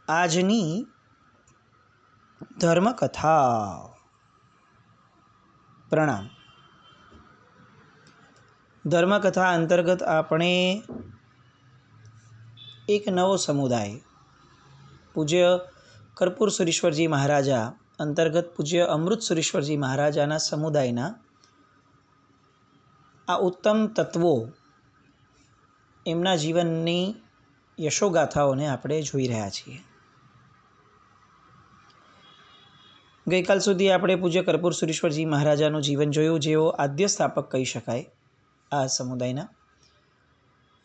આજની ધર્મકથા. પ્રણામ. ધર્મકથા અંતર્ગત આપણે એક નવો સમુદાય પૂજ્ય કર્પૂર સુરીશ્વરજી મહારાજા અંતર્ગત પૂજ્ય અમૃત સુરીશ્વરજી મહારાજાના સમુદાયના આ ઉત્તમ તત્વો, એમના જીવનની યશોગાથાઓને આપણે જોઈ રહ્યા છીએ. ગઈકાલ સુધી આપણે પૂજ્ય કર્પૂર સુરીશ્વરજી મહારાજાનું જીવન જોયું, જેઓ આદ્ય સ્થાપક કહી શકાય આ સમુદાયના.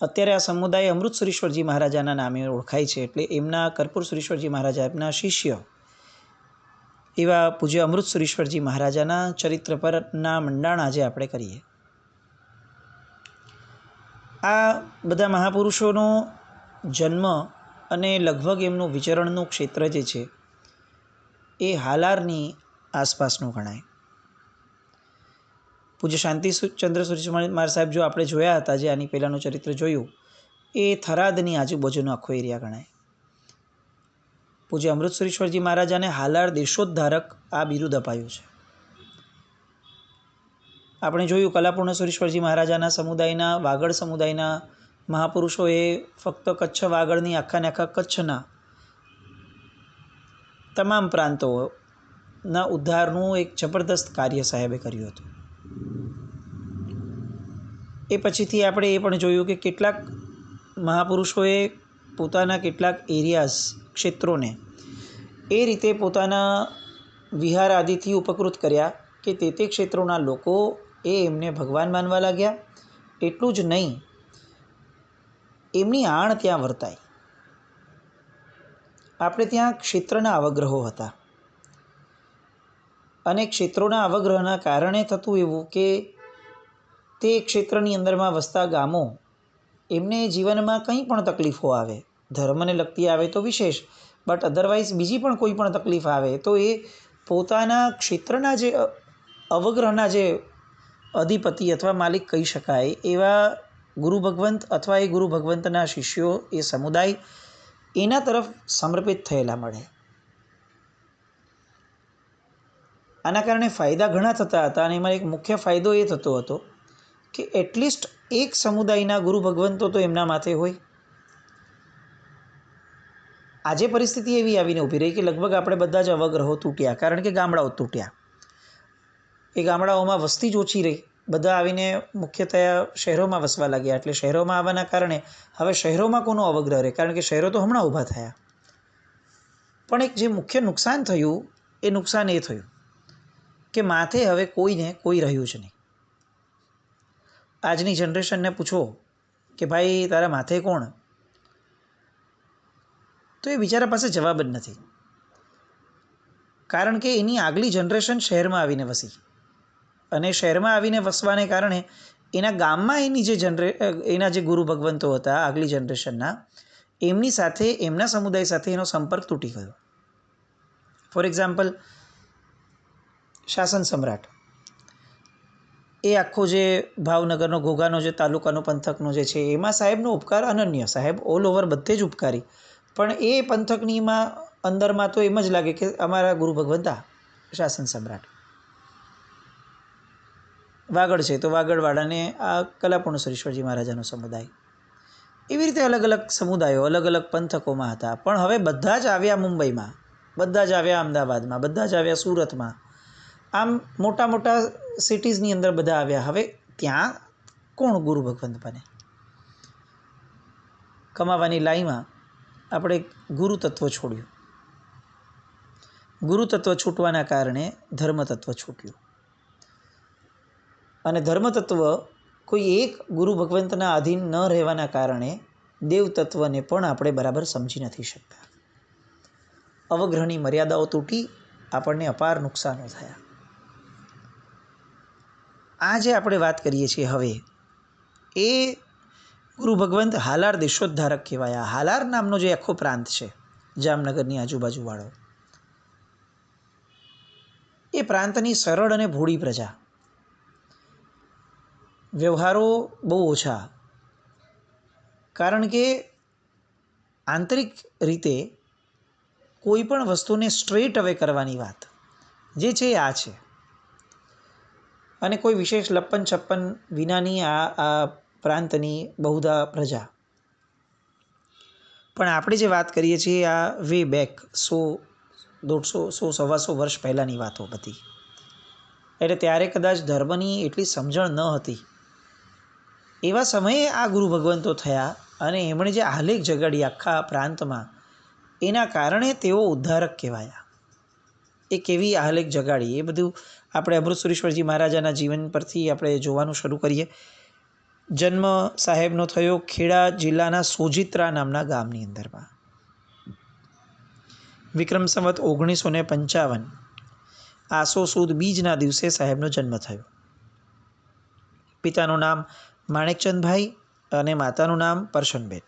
અત્યારે આ સમુદાય અમૃત સુરીશ્વરજી મહારાજાના નામે ઓળખાય છે, એટલે એમના કર્પૂર સુરીશ્વરજી મહારાજા એમના શિષ્ય એવા પૂજ્ય અમૃત સુરીશ્વરજી મહારાજાના ચરિત્ર પરના મંડાણ આજે આપણે કરીએ. આ બધા મહાપુરુષોનો જન્મ અને લગભગ એમનું વિચરણનું ક્ષેત્ર જે છે એ હાલારની આસપાસનું ગણાય. પૂજ્ય શાંતિચંદ્ર સુરીશ્વર મહારાજ સાહેબ જો આપણે જોયા હતા, જે આની પહેલાંનું ચરિત્ર જોયું, એ થરાદની આજુબાજુનો આખો એરિયા ગણાય. પૂજ્ય અમૃત સુરીશ્વરજી મહારાજાને હાલાર દેશોદ્ધારક આ બિરુદ અપાયું છે. આપણે જોયું કલાપૂર્ણ સુરીશ્વરજી મહારાજાના સમુદાયના, વાગડ સમુદાયના મહાપુરુષોએ ફક્ત કચ્છ વાગડની આખાને આખા કચ્છના તમામ પ્રાંતોના ઉદ્ધારનું એક જબરદસ્ત કાર્ય સાહેબે કર્યું હતું. એ પછીથી આપણે એ પણ જોયું કે કેટલાક મહાપુરુષોએ પોતાના કેટલાક એરિયાઝ, ક્ષેત્રોને એ રીતે પોતાના વિહાર આદિથી ઉપકૃત કર્યા કે તે ક્ષેત્રોના લોકો એમને ભગવાન માનવા લાગ્યા. એટલું જ નહીં, એમની આણ ત્યાં વર્તાય. આપણે ત્યાં ક્ષેત્રના અવગ્રહો હતા, અને ક્ષેત્રોના અવગ્રહના કારણે થતું એવું કે તે ક્ષેત્રની અંદરમાં વસતા ગામો, એમને જીવનમાં કંઈ પણ તકલીફો આવે, ધર્મને લગતી આવે તો વિશેષ, બટ અધરવાઇઝ બીજી પણ કોઈ પણ તકલીફ આવે તો એ પોતાના ક્ષેત્રના જે અવગ્રહના જે અધિપતિ અથવા માલિક કહી શકાય એવા ગુરુ ભગવંત અથવા એ ગુરુ ભગવંતના શિષ્યો, એ સમુદાય એના તરફ સમર્પિત થયેલા મળે. આના કારણે ફાયદા ઘણા થતા હતા, અને એમાં એક મુખ્ય ફાયદો એ થતો હતો કે એટલીસ્ટ એક સમુદાયના ગુરુ ભગવંતો તો એમના માથે હોય. આજે પરિસ્થિતિ એવી આવીને ઊભી રહી કે લગભગ આપણે બધા જ અવગ્રહો તૂટ્યા, કારણ કે ગામડાઓ તૂટ્યા. એ ગામડાઓમાં વસ્તી જ ઓછી રહી, બધા આવીને મુખ્યતયા શહેરોમાં વસવા લાગ્યા. એટલે શહેરોમાં આવવાના કારણે હવે શહેરોમાં કોનો અવગ્રહ રહે, કારણ કે શહેરો તો હમણાં ઊભા થયા. પણ એક જે મુખ્ય નુકસાન થયું, એ નુકસાન એ થયું કે માથે હવે કોઈને કોઈ રહ્યું જ નહીં. આજની જનરેશનને પૂછો કે ભાઈ તારા માથે કોણ, તો એ બિચારા પાસે જવાબ જ નથી. કારણ કે એની આગલી જનરેશન શહેરમાં આવીને વસી, અને શહેરમાં આવીને વસવાને કારણે એના ગામમાં એના જે ગુરુ ભગવંતો હતા આગલી જનરેશનના, એમની સાથે, એમના સમુદાય સાથે એનો સંપર્ક તૂટી ગયો. ફોર એક્ઝામ્પલ, શાસન સમ્રાટ, એ આખો જે ભાવનગરનો ઘોઘાનો જે તાલુકાનો પંથકનો જે છે, એમાં સાહેબનો ઉપકાર અનન્ય. સાહેબ ઓલ ઓવર બધે જ ઉપકારી, પણ એ પંથકનીમાં અંદરમાં તો એમ જ લાગે કે અમારા ગુરુ ભગવંતા શાસન સમ્રાટ. વાગડ છે તો વાગડવાળાને આ કલાપૂર્ણ સુરીશ્વરજી મહારાજાનો સમુદાય. એવી રીતે અલગ અલગ સમુદાયો અલગ અલગ પંથકોમાં હતા. પણ હવે બધા જ આવ્યા મુંબઈમાં, બધા જ આવ્યા અમદાવાદમાં, બધા જ આવ્યા સુરતમાં, આમ મોટા મોટા સિટીઝની અંદર બધા આવ્યા. હવે ત્યાં કોણ ગુરુ ભગવંત બને? કમાવાની લાઈમાં આપણે ગુરુ તત્વ છોડ્યું. ગુરુ તત્વ છૂટવાના કારણે ધર્મ તત્વ છૂટ્યું, અને ધર્મ તત્વ કોઈ એક ગુરુ ભગવંતના આધીન ન રહેવાના કારણે દેવ તત્વને પણ આપણે બરાબર સમજી નથી શકતા. અવગ્રહની મર્યાદાઓ તૂટી, આપણને અપાર નુકસાનો થયા. આ જે આપણે વાત કરીએ છીએ હવે, એ ગુરુ ભગવંત હાલાર દેશોદ્ધારક કહેવાયા. હાલાર નામનો જે આખો પ્રાંત છે જામનગરની આજુબાજુવાળો, એ પ્રાંતની સરળ અને ભોળી પ્રજા, વ્યવહારો બહુ ઓછા, કારણ કે આંતરિક રીતે કોઈ પણ વસ્તુને સ્ટ્રેટ અવે કરવાની વાત જે છે એ આ છે, અને કોઈ વિશેષ લપ્પન છપ્પન વિનાની આ પ્રાંતની બહુધા પ્રજા. પણ આપણે જે વાત કરીએ છીએ આ વે બેક 100-150 વર્ષ પહેલાંની વાતો બધી. એટલે ત્યારે કદાચ ધર્મની એટલી સમજણ ન હતી. એવા સમયે આ ગુરુ ભગવંતો થયા અને એમણે જે આલેખ જગાડી આખા પ્રાંતમાં, એના કારણે તેઓ ઉદ્ધારક કહેવાયા. એ કેવી આલેખ જગાડી એ બધું આપણે અમૃતસુરીશ્વરજી મહારાજાના જીવન પરથી આપણે જોવાનું શરૂ કરીએ. જન્મ સાહેબનો થયો ખેડા જિલ્લાના સોજિત્રા નામના ગામની અંદરમાં. વિક્રમ સંવત 1955 આસો સુદ બીજના દિવસે સાહેબનો જન્મ થયો. પિતાનું નામ માણેકચંદભાઈ અને માતાનું નામ પરશનબેન.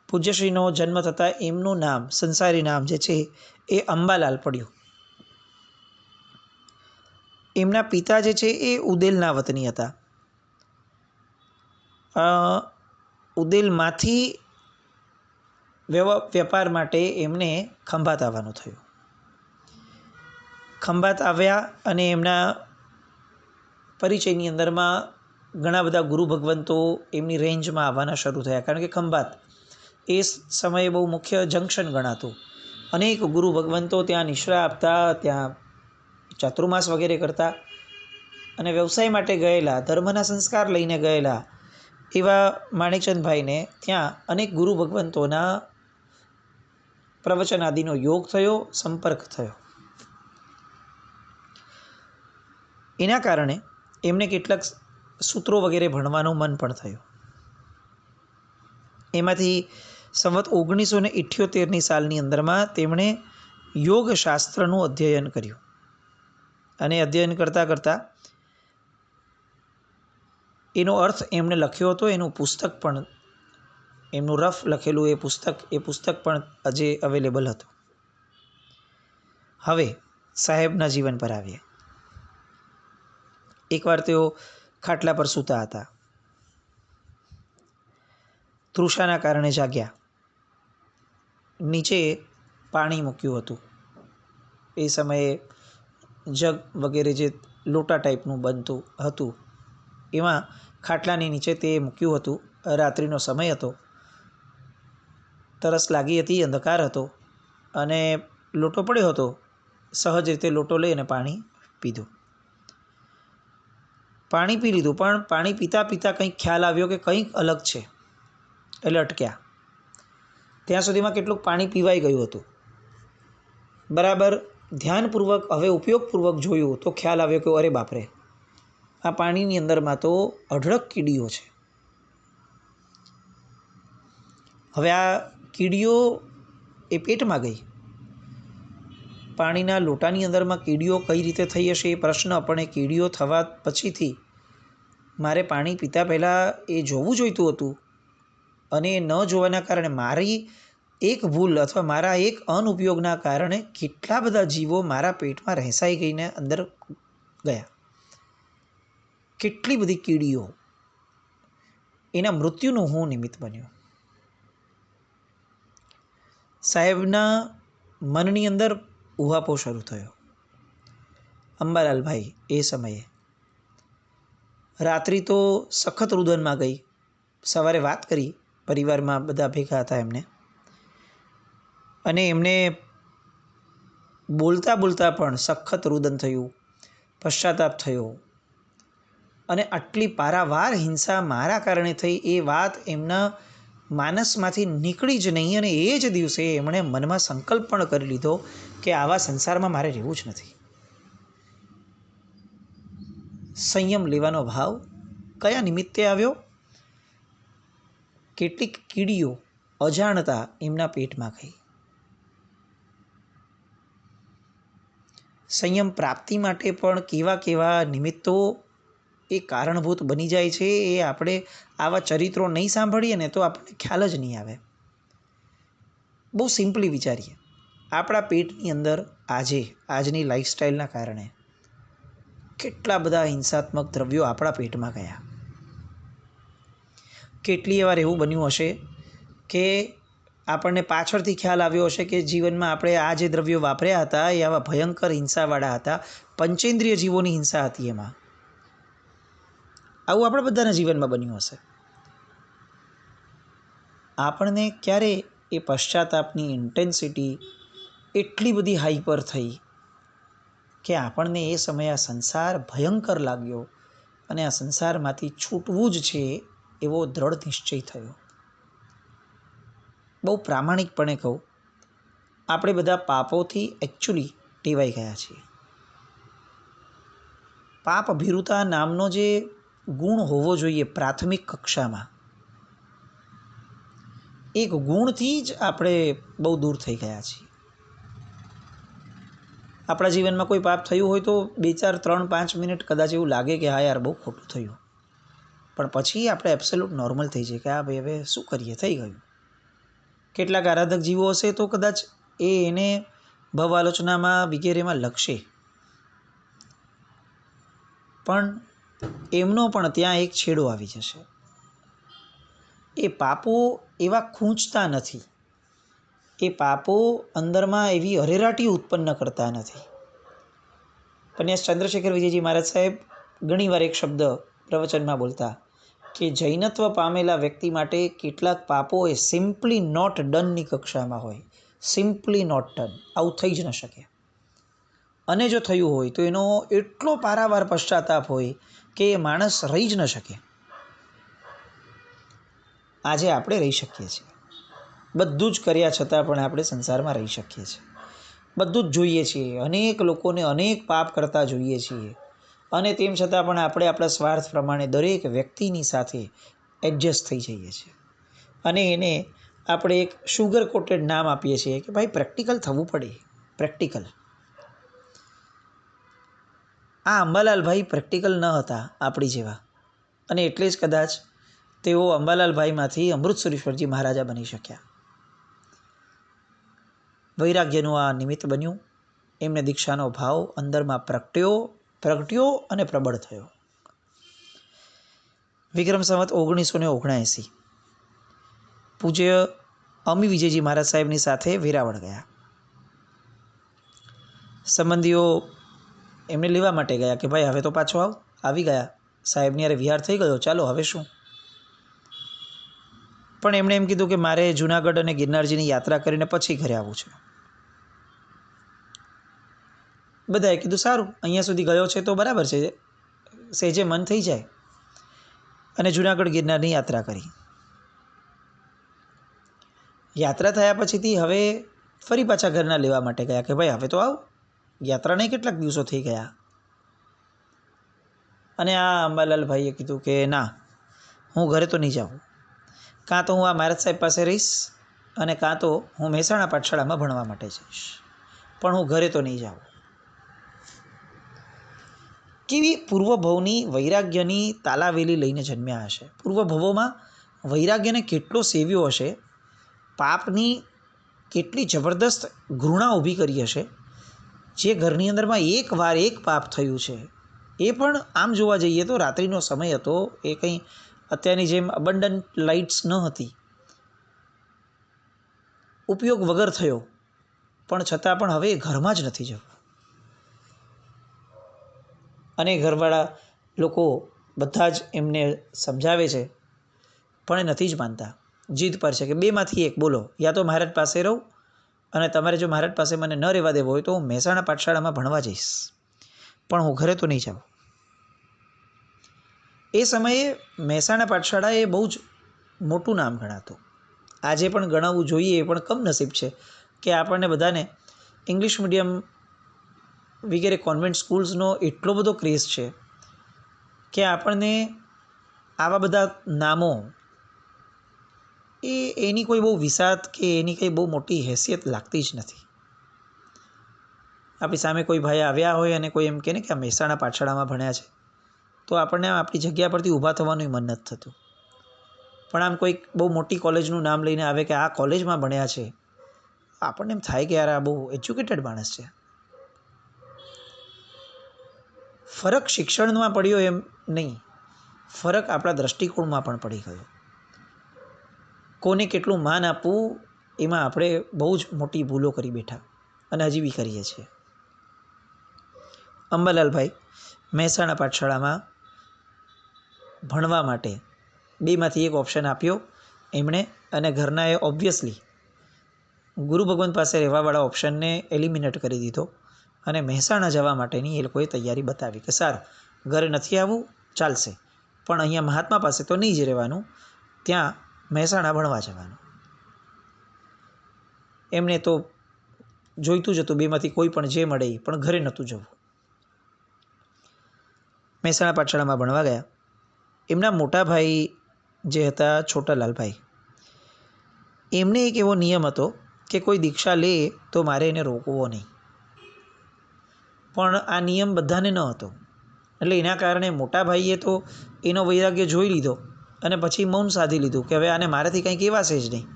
પૂજ્યશ્રીનો જન્મ થતાં એમનું નામ, સંસારી નામ જે છે એ અંબાલાલ પડ્યું. એમના પિતા જે છે એ ઉદેલના વતની હતા. ઉદેલમાંથી વેપાર માટે એમને ખંભાત આવવાનું થયું. ખંભાત આવ્યા અને એમના પરિચયની અંદરમાં ઘણા બધા ગુરુ ભગવંતો એમની રેન્જમાં આવવાના શરૂ થયા. કારણ કે ખંભાત એ સમયે બહુ મુખ્ય જંકશન ગણાતું. અનેક ગુરુ ભગવંતો ત્યાં નિશ્રા આપતા, ત્યાં ચાતુર્માસ વગેરે કરતા, અને વ્યવસાય માટે ગયેલા, ધર્મના સંસ્કાર લઈને ગયેલા એવા માણેકચંદભાઈને ત્યાં અનેક ગુરુ ભગવંતોના પ્રવચન આદિનો યોગ થયો, સંપર્ક થયો. એના કારણે એમને કેટલાક સૂત્રો વગેરે ભણવાનું મન પણ થયું. એમાંથી સંવત 1978ની સાલની અંદરમાં તેમણે યોગશાસ્ત્રનું અધ્યયન કર્યું. અને અધ્યયન કરતાં કરતાં એનો અર્થ એમણે લખ્યો હતો. એનું પુસ્તક પણ, એમનું રફ લખેલું એ પુસ્તક પણ આજે અવેલેબલ હતું. હવે સાહેબના જીવન પર આવીએ. એકવાર તેઓ ખાટલા પર સૂતા હતા. તૃષાના કારણે જાગ્યા. નીચે પાણી મૂક્યું હતું. એ સમયે જગ વગેરે જે લોટા ટાઈપનું બનતું હતું, એમાં ખાટલાની નીચે તે મૂક્યું હતું. રાત્રિનો સમય હતો, તરસ લાગી હતી, અંધકાર હતો, અને લોટો પડ્યો હતો. સહજ રીતે લોટો લઈ અને પાણી પીધું. પાણી પી લીધું, પણ પાણી પીતા પીતા કંઈક ખ્યાલ આવ્યો કે કંઈક અલગ છે, એટલે અટક્યા. ત્યાં સુધીમાં કેટલુંક પાણી પીવાઈ ગયું હતું. બરાબર ધ્યાનપૂર્વક, હવે ઉપયોગપૂર્વક જોયું તો ખ્યાલ આવ્યો કે અરે બાપરે, આ પાણીની અંદરમાં તો અઢળક કીડીઓ છે. હવે આ કીડીઓ એ પેટમાં ગઈ. પાણીના લોટાની અંદરમાં કીડીઓ કઈ રીતે થઈ હશે એ પ્રશ્ન, પણ એ કીડીઓ થવા પછીથી મારે પાણી પીતા પહેલાં એ જોવું જોઈતું હતું. અને ન જોવાના કારણે મારી એક ભૂલ અથવા મારા એક અનઉપયોગના કારણે કેટલા બધા જીવો મારા પેટમાં રહેસાઈ ગઈને અંદર ગયા. કેટલી બધી કીડીઓ, એના મૃત્યુનું હું નિમિત્ત બન્યો. સાહેબના મનની અંદર ઉહાપો શરૂ થયો. અંબાલાલભાઈ એ સમયે રાત્રિ તો સખત રુદનમાં ગઈ. સવારે વાત કરી, પરિવારમાં બધા ભેગા હતા એમને, અને એમને બોલતા બોલતા પણ સખત રુદન થયું, પશ્ચાતાપ થયો. અને આટલી પારાવાર હિંસા મારા કારણે થઈ એ વાત એમના માનસમાંથી નીકળી જ નહીં. અને એ જ દિવસે એમણે મનમાં સંકલ્પ પણ કરી લીધો કે આવા સંસારમાં મારે રહેવું જ નથી. સંયમ લેવાનો ભાવ કયા નિમિત્તે આવ્યો? કેટલીક કીડીઓ અજાણતા એમના પેટમાં ગઈ. સંયમ પ્રાપ્તિ માટે પણ કેવા કેવા નિમિત્તો એ કારણભૂત બની જાય છે, એ આપણે આવા ચરિત્રો નહીં સાંભળીએ ને તો આપણને ખ્યાલ જ નહીં આવે. બહુ સિમ્પલી વિચારીએ. આપણા પેટની અંદર આજની લાઈફસ્ટાઈલના કારણે કેટલા બધા હિંસાત્મક દ્રવ્યો આપણા પેટમાં ગયા. કેટલી વાર એવું બન્યું હશે કે આપણને પાછળથી ખ્યાલ આવ્યો હશે કે જીવનમાં આપણે આ જે દ્રવ્યો વાપર્યા હતા એ આવા ભયંકર હિંસાવાળા હતા. પંચેન્દ્રિય જીવોની હિંસા હતી એમાં. આવું આપણા બધાના જીવનમાં બન્યું હશે. આપણને ક્યારે એ પશ્ચાતાપની ઇન્ટેન્સિટી એટલી બધી હાઈપર થઈ કે આપણને એ સમયે આ સંસાર ભયંકર લાગ્યો અને આ સંસારમાંથી છૂટવું જ છે એવો દ્રઢ નિશ્ચય થયો. બહુ પ્રામાણિકપણે કહું, આપણે બધા પાપોથી એકચ્યુઅલી ટેવાઈ ગયા છીએ. પાપ ભીરુતા નામનો જે ગુણ હોવો જોઈએ પ્રાથમિક કક્ષામાં, એક ગુણથી જ આપણે બહુ દૂર થઈ ગયા છીએ. આપણા જીવનમાં કોઈ પાપ થયું હોય તો 2, 4, 3, 5 મિનિટ કદાચ એવું લાગે કે હા યાર બહુ ખોટું થયું, પણ પછી આપણે એબ્સોલ્યુટ નોર્મલ થઈ જઈએ કે હા ભાઈ હવે શું કરીએ, થઈ ગયું. કેટલાક આરાધક જીવો હશે તો કદાચ એને ભવાલોચનામાં વગેરેમાં લખશે, પણ એમનો પણ ત્યાં એક છેડો આવી જશે. એ પાપો એવા ખૂંચતા નથી, એ પાપો અંદરમાં એવી અરેરાટી ઉત્પન્ન કરતા નથી. પન્યાસ ચંદ્રશેખર વિજયજી મહારાજ સાહેબ ઘણીવાર એક શબ્દ પ્રવચનમાં બોલતા કે જૈનત્વ પામેલા વ્યક્તિ માટે કેટલાક પાપો એ સિમ્પલી નોટ ડનની કક્ષામાં હોય. સિમ્પલી નોટ ડન, આવું થઈ જ ન શકે. અને જો થયું હોય તો એનો એટલો પારાવાર પશ્ચાતાપ હોય કે એ માણસ રહી જ ન શકે. આજે આપણે રહી શકીએ છીએ, બધું જ કર્યા છતાં પણ આપણે સંસારમાં રહી શકીએ છીએ. બધું જ જોઈએ છીએ, અનેક લોકોને અનેક પાપ કરતા જોઈએ છીએ, અને તેમ છતાં પણ આપણે આપણા સ્વાર્થ પ્રમાણે દરેક વ્યક્તિની સાથે એડજસ્ટ થઈ જઈએ છીએ. અને એને આપણે એક શુગર કોટેડ નામ આપીએ છીએ કે ભાઈ પ્રેક્ટિકલ થવું પડે. પ્રેક્ટિકલ. આ અંબાલાલભાઈ પ્રેક્ટિકલ ન હતા આપણી જેવા, અને એટલે જ કદાચ તેઓ અંબાલાલભાઈમાંથી અમૃતસરેશ્વરજી મહારાજા બની શક્યા. વૈરાગ્યનું આ નિમિત્ત બન્યું. એમને દીક્ષાનો ભાવ અંદરમાં પ્રગટ્યો અને પ્રબળ થયો. વિક્રમ સંવત 1979 પૂજ્ય અમી વિજયજી મહારાજ સાહેબની સાથે વેરાવળ ગયા. સંબંધીઓ એમને લેવા માટે ગયા કે ભાઈ હવે તો પાછો આવી ગયા, સાહેબની યારે વિહાર થઈ ગયો, ચાલો હવે શું. પણ એમણે એમ કીધું કે મારે જૂનાગઢ અને ગિરનારજીની યાત્રા કરીને પછી ઘરે આવવું છે. બધાએ કીધું સારું, અહીંયા સુધી ગયો છે તો બરાબર છે, સહેજે મન થઈ જાય. અને જૂનાગઢ ગિરનારની યાત્રા કરી. યાત્રા થયા પછીથી હવે ફરી પાછા ઘરના લેવા માટે ગયા કે ભાઈ હવે તો આવ, યાત્રાને કેટલાક દિવસો થઈ ગયા. અને આ અંબાલાલભાઈએ કીધું કે ના, હું ઘરે તો નહીં જાઉં. કાં તો હું આ મહારાજ સાહેબ પાસે રહીશ, અને કાં તો હું મહેસાણા પાઠશાળામાં ભણવા માટે જઈશ, પણ હું ઘરે તો નહીં જાઉં. કેવી પૂર્વભવની વૈરાગ્યની તાલાવેલી લઈને જન્મ્યા હશે. પૂર્વભવોમાં વૈરાગ્યને કેટલો સેવ્યો હશે, પાપની કેટલી જબરદસ્ત ઘૃણા ઊભી કરી હશે. જે ઘરની અંદરમાં એકવાર એક પાપ થયું છે, એ પણ આમ જોવા જઈએ તો રાત્રિનો સમય હતો, એ કંઈ અત્યારની જેમ અબન્ડન્ટ લાઇટ્સ ન હતી, ઉપયોગ વગર થયો, પણ છતાં પણ હવે એ ઘરમાં જ નથી જવું. અને ઘરવાળા લોકો બધા જ એમને સમજાવે છે, પણ એ નથી જ માનતા. જીદ પર છે કે બેમાંથી એક બોલો, યા તો મહારાજ પાસે રહું, અને તમારે જો મહારાજ પાસે મને ન રહેવા દેવો હોય તો હું મહેસાણા પાઠશાળામાં ભણવા જઈશ, પણ હું ઘરે તો નહીં જાઉં. એ સમયે મહેસાણા પાઠશાળા એ બહુ જ મોટું નામ ગણાતું. આજે પણ ગણાવવું જોઈએ, એ પણ કમનસીબ છે કે આપણને બધાને ઇંગ્લિશ મીડિયમ વગેરે કોન્વેન્ટ સ્કૂલ્સનો એટલો બધો ક્રેઝ છે કે આપણને આવા બધા નામો એની કોઈ બહુ વિસાત કે એની કંઈ બહુ મોટી હેસિયત લાગતી જ નથી. આપણી સામે કોઈ ભાઈ આવ્યા હોય અને કોઈ એમ કહે ને કે આ મહેસાણા પાઠશાળામાં ભણ્યા છે, તો આપણને આપણી જગ્યા પરથી ઊભા થવાનું મન નથી થતું. પણ આમ કોઈક બહુ મોટી કોલેજનું નામ લઈને આવે કે આ કોલેજમાં ભણ્યા છે, આપણને એમ થાય કે યાર આ બહુ એજ્યુકેટેડ માણસ છે. ફરક શિક્ષણમાં પડ્યો એમ નહીં, ફરક આપણા દૃષ્ટિકોણમાં પણ પડી ગયો. કોને કેટલું માન આપવું એમાં આપણે બહુ જ મોટી ભૂલો કરી બેઠા અને હજી બી કરીએ છીએ. અંબાલાલભાઈ મહેસાણા પાઠશાળામાં ભણવા માટે બેમાંથી એક ઓપ્શન આપ્યો એમણે, અને ઘરનાએ ઓબ્વિયસલી ગુરુ ભગવંત પાસે રહેવાવાળા ઓપ્શનને એલિમિનેટ કરી દીધો અને મહેસાણા જવા માટેની એ લોકોએ તૈયારી બતાવી કે સારું, ઘરે નથી આવવું ચાલશે, પણ અહીંયા મહાત્મા પાસે તો નહીં જ રહેવાનું, ત્યાં મહેસાણા ભણવા જવાનું. એમને તો જોઈતું જ હતું બેમાંથી કોઈ પણ જે મળે એ, પણ ઘરે નહોતું જવું. મહેસાણા પાઠશાળામાં ભણવા ગયા. એમના મોટા ભાઈ જે હતા છોટાલાલભાઈ, એમને એક એવો નિયમ હતો કે કોઈ દીક્ષા લે તો મારે એને રોકવો નહીં. પણ આ નિયમ બધાને ન હતો, એટલે એના કારણે મોટા ભાઈએ તો એનો વૈરાગ્ય જોઈ લીધો અને પછી મૌન સાધી લીધું કે હવે આને મારાથી કંઈ કહેવાશે જ નહીં,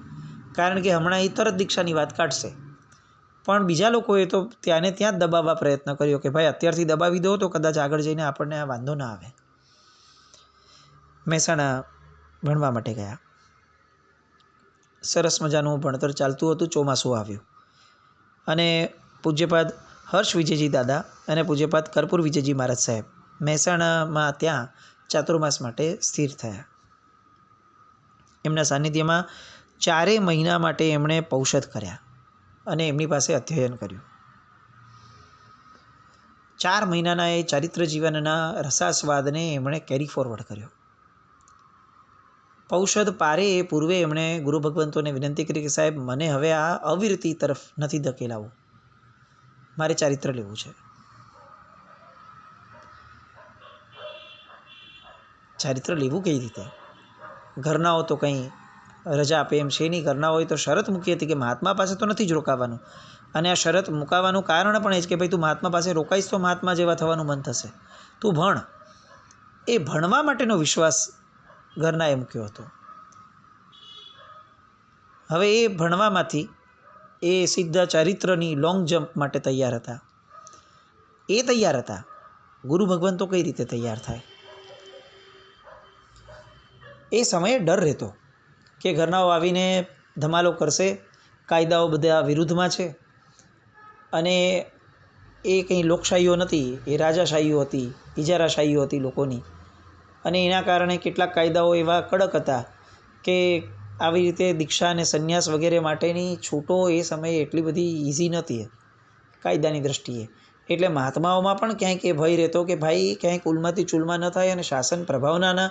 કારણ કે હમણાં એ તરત દીક્ષાની વાત કાઢશે. પણ બીજા લોકોએ તો ત્યાં જ દબાવવા પ્રયત્ન કર્યો કે ભાઈ અત્યારથી દબાવી દો તો કદાચ આગળ જઈને આપણને આ વાંધો ના આવે. મહેસાણા ભણવા માટે ગયા. સરસ મજાનું ભણતર ચાલતું હતું. ચોમાસું આવ્યું અને પૂજ્યપાદ હર્ષ વિજયજી દાદા અને પૂજ્યપાદ કર્પૂર વિજયજી મહારાજ સાહેબ મહેસાણામાં ત્યાં ચાતુર્માસ માટે સ્થિર થયા. એમના સાનિધ્યમાં 4 મહિના માટે એમણે પૌષધ કર્યા અને એમની પાસે અધ્યયન કર્યું. 4 મહિનાના એ ચારિત્ર જીવનના રસાસ્વાદને એમણે કેરી ફોરવર્ડ કર્યો. પૌષધ પારે એ પૂર્વે એમણે ગુરુ ભગવંતોને વિનંતી કરી કે સાહેબ, મને હવે આ અવિરતિ તરફ નથી ધકેલાવું, મારે ચારિત્ર લેવું છે. ચારિત્ર લેવું કઈ રીતે? ઘરનાઓ તો કંઈ રજા આપે એમ છે નહીં. ઘરનાઓએ તો શરત મૂકી હતી કે મહાત્મા પાસે તો નથી જ રોકાવાનું, અને આ શરત મુકાવાનું કારણ પણ એ જ કે ભાઈ તું મહાત્મા પાસે રોકાઈશ તો મહાત્મા જેવા થવાનું મન થશે, તું ભણ. એ ભણવા માટેનો વિશ્વાસ ઘરનાએ મૂક્યો હતો. હવે એ ભણવામાંથી એ સીધા ચારિત્રની લોંગ જમ્પ માટે તૈયાર હતા. એ તૈયાર હતા, ગુરુ ભગવંતો કઈ રીતે તૈયાર થાય? એ સમયે ડર રહેતો કે ઘરનાઓ આવીને ધમાલો કરશે, કાયદાઓ બધા વિરુદ્ધમાં છે, અને એ કંઈ લોકશાહીઓ નથી, એ રાજાશાહીઓ હતી, ઇજારાશાહીઓ હતી લોકોની, અને એના કારણે કેટલાક કાયદાઓ એવા કડક હતા કે આવી રીતે દીક્ષા અને સંન્યાસ વગેરે માટેની છૂટો એ સમયે એટલી બધી ઇઝી નહોતી કાયદાની દ્રષ્ટિએ. એટલે મહાત્માઓમાં પણ ક્યાંક એ ભય રહેતો કે ભાઈ ક્યાંક ઉલમાથી ચૂલમાં ન થાય અને શાસન પ્રભાવનાના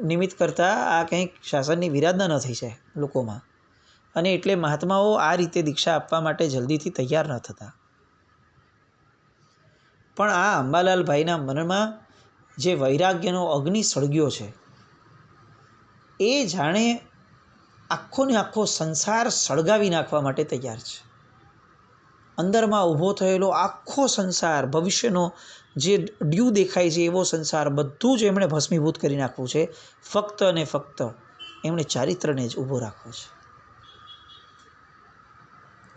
નિમિત્ત કરતાં આ કંઈક શાસનની વિરાધના ન થઈ જાય લોકોમાં, અને એટલે મહાત્માઓ આ રીતે દીક્ષા આપવા માટે જલ્દીથી તૈયાર ન થતા. પણ આ અંબાલાલભાઈના મનમાં જે વૈરાગ્યનો અગ્નિ સળગ્યો છે, એ જાણે આખો ને આખો સંસાર સળગાવી નાખવા માટે તૈયાર છે. અંદરમાં ઊભો થયેલો આખો સંસાર, ભવિષ્યનો જે ડ્યુ દેખાય છે એવો સંસાર, બધું જ એમણે ભસ્મીભૂત કરી નાખવું છે. ફક્ત અને ફક્ત એમણે ચારિત્રને જ ઊભો રાખવો છે.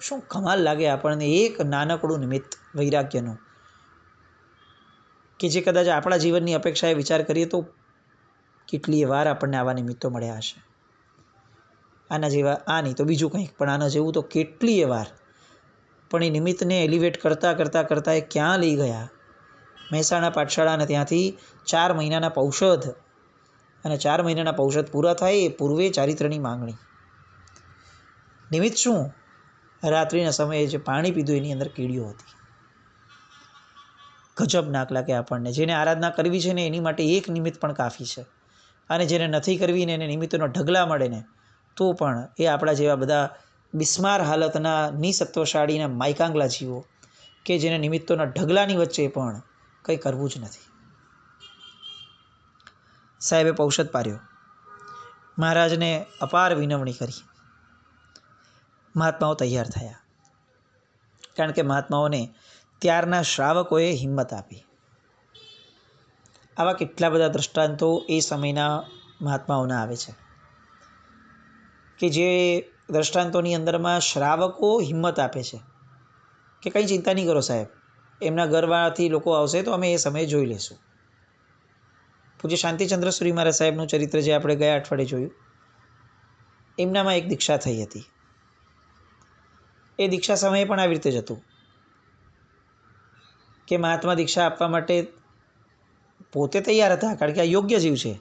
શું કમાલ લાગે આપણને એક નાનકડું નિમિત્ત વૈરાગ્યનું, કે જે કદાચ આપણા જીવનની અપેક્ષાએ વિચાર કરીએ તો કેટલીય વાર આપણને આવા નિમિત્તો મળ્યા હશે. આના જેવા આ નહીં તો બીજું કંઈક, પણ આના જેવું તો કેટલીય વાર. પણ એ નિમિત્તને એલિવેટ કરતાં કરતાં કરતાં એ ક્યાં લઈ ગયા? મહેસાણા પાઠશાળા, અને ત્યાંથી 4 મહિનાના પૌષધ, અને 4 મહિનાના પૌષધ પૂરા થાય એ પૂર્વે ચારિત્રની માંગણી. નિમિત્ત શું? રાત્રિના સમયે જે પાણી પીધું એની અંદર કીડીઓ હતી. ગજબ નાક લાગે આપણને. જેને આરાધના કરવી છે ને એની માટે એક નિમિત્ત પણ કાફી છે, અને જેને નથી કરવી ને એને નિમિત્તોનો ઢગલા મળે ને તો પણ એ આપણા જેવા બધા બિસ્માર હાલતના નિસત્વશાળીના માયકાંગલા જીવો કે જેને નિમિત્તોના ઢગલાની વચ્ચે પણ કંઈ કરવું જ નથી. સાહેબે પૌષધ પાર્યો, મહારાજને અપાર વિનવણી કરી. મહાત્માઓ તૈયાર થયા, કારણ કે મહાત્માઓને ત્યારના શ્રાવકોએ હિંમત આપી. આવા કેટલા બધા દ્રષ્ટાંતો એ સમયના મહાત્માઓના આવે છે કે જે દ્રષ્ટાંતોની અંદરમાં શ્રાવકો હિંમત આપે છે કે કંઈ ચિંતા નહીં કરો સાહેબ, એમના ઘરવાળાથી લોકો આવશે તો અમે એ સમયે જોઈ લઈશું. પૂજ્ય શાંતિચંદ્ર સુરી મહારાજ સાહેબનું ચરિત્ર જે આપણે ગયા અઠવાડિયે જોયું, એમનામાં એક દીક્ષા થઈ હતી. એ દીક્ષા સમયે પણ આવી રીતે જ હતું કે મહાત્મા દીક્ષા આપવા માટે પોતે તૈયાર હતા, કારણ કે આ યોગ્ય જીવ છે,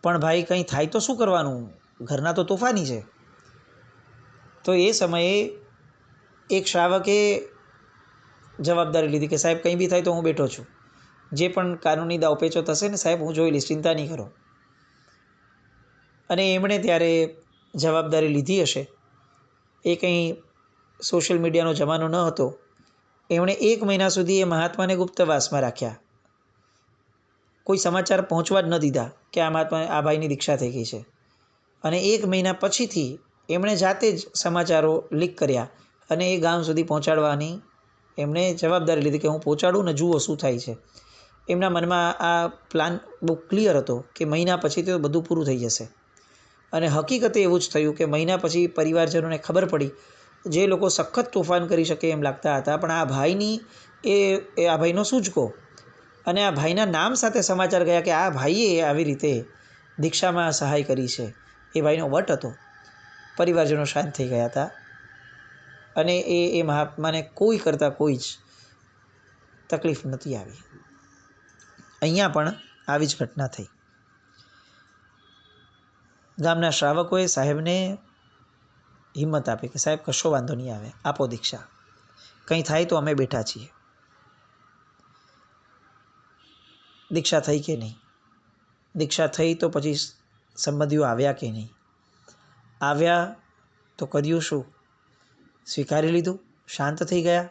પણ ભાઈ કંઈ થાય તો શું કરવાનું, ઘરના તો તોફાની છે. તો એ સમયે એક શ્રાવકે જવાબદારી લીધી કે સાહેબ કંઈ બી થાય તો હું બેઠો છું, જે પણ કાનૂની દાવપેચો થશે ને સાહેબ હું જોઈ લઈશ, ચિંતા નહીં કરો. અને એમણે ત્યારે જવાબદારી લીધી હશે. એ કંઈ સોશિયલ મીડિયાનો જમાનો ન હતો. એમણે 1 મહિના સુધી એ મહાત્માને ગુપ્તવાસમાં રાખ્યા, કોઈ સમાચાર પહોંચવા જ ન દીધા કે આ ભાઈની દીક્ષા થઈ ગઈ છે. અને 1 મહિના પછીથી એમણે જાતે જ સમાચારો લીક કર્યા અને એ ગામ સુધી પહોંચાડવાની એમણે જવાબદારી લીધી કે હું પહોંચાડું ને જુઓ શું થાય છે. એમના મનમાં આ પ્લાન બહુ ક્લિયર હતો કે મહિના પછી તો બધું પૂરું થઈ જશે. અને હકીકતે એવું જ થયું કે મહિના પછી પરિવારજનોને ખબર પડી. જે લોકો સખત તોફાન કરી શકે એમ લાગતા હતા, પણ આ ભાઈની આ ભાઈનો સૂચકો અને આ ભાઈના નામ સાથે સમાચાર ગયા કે આ ભાઈએ આવી રીતે દીક્ષામાં સહાય કરી છે, એ ભાઈનો વટ હતો. પરિવારજનો શાંત થઈ ગયા હતા અને એ મહાત્માને કોઈ કરતાં કોઈ જ તકલીફ નથી આવી. અહીંયા પણ આવી જ ઘટના થઈ. ગામના શ્રાવકોએ સાહેબને હિંમત આપી કે સાહેબ કશો વાંધો નહીં આવે, આપો દીક્ષા, કંઈ થાય તો અમે બેઠા છીએ. દીક્ષા થઈ કે નહીં? દીક્ષા થઈ તો પછી સંબંધીઓ આવ્યા કે નહીં? આવ્યા તો કર્યું શું? સ્વીકારી લીધું, શાંત થઈ ગયા,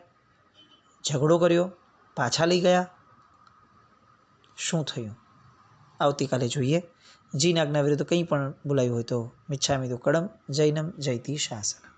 ઝઘડો કર્યો, પાછા લઈ ગયા, શું થયું? આવતીકાલે જોઈએ. જીન આજ્ઞા વિરુદ્ધ કંઈ પણ બોલાયું હોય તો મિચ્છામિ દુક્કડમ. જૈનમ જયતિ શાસનમ.